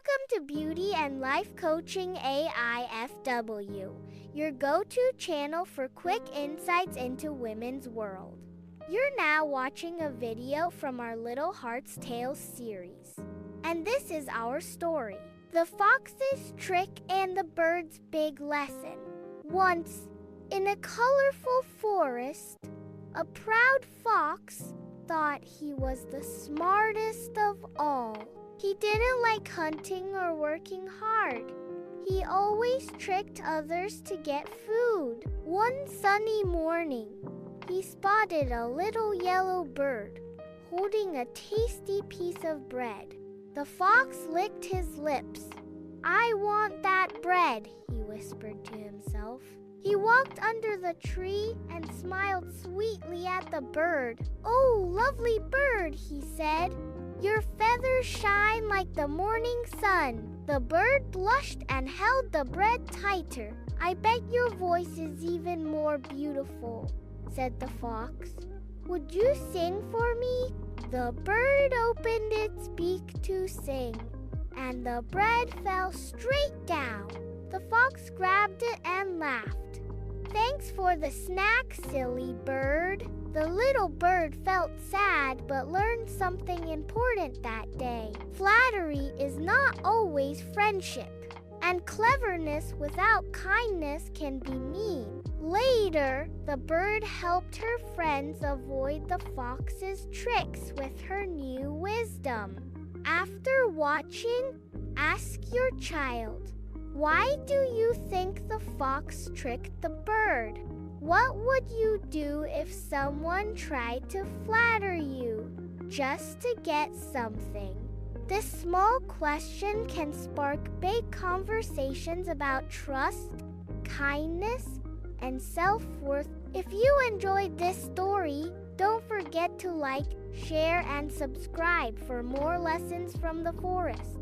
Welcome to Beauty and Life Coaching AIFW, your go-to channel for quick insights into women's world. You're now watching a video from our Little Hearts Tales series. And this is our story, The Fox's Trick and the Bird's Big Lesson. Once, in a colorful forest, a proud fox thought he was the smartest of all. He didn't like hunting or working hard. He always tricked others to get food. One sunny morning, he spotted a little yellow bird holding a tasty piece of bread. The fox licked his lips. "I want that bread," he whispered to himself. He walked under the tree and smiled sweetly at the bird. "Oh, lovely bird," he said. "Your feathers shine like the morning sun." The bird blushed and held the bread tighter. "I bet your voice is even more beautiful," said the fox. "Would you sing for me?" The bird opened its beak to sing, and the bread fell straight down. The fox grabbed it and laughed. "Thanks for the snack, silly bird." The little bird felt sad but learned something important that day. Flattery is not always friendship, and cleverness without kindness can be mean. Later, the bird helped her friends avoid the fox's tricks with her new wisdom. After watching, ask your child, why do you think the fox tricked the bird? What would you do if someone tried to flatter you just to get something? This small question can spark big conversations about trust, kindness, and self-worth. If you enjoyed this story, don't forget to like, share, and subscribe for more lessons from the forest.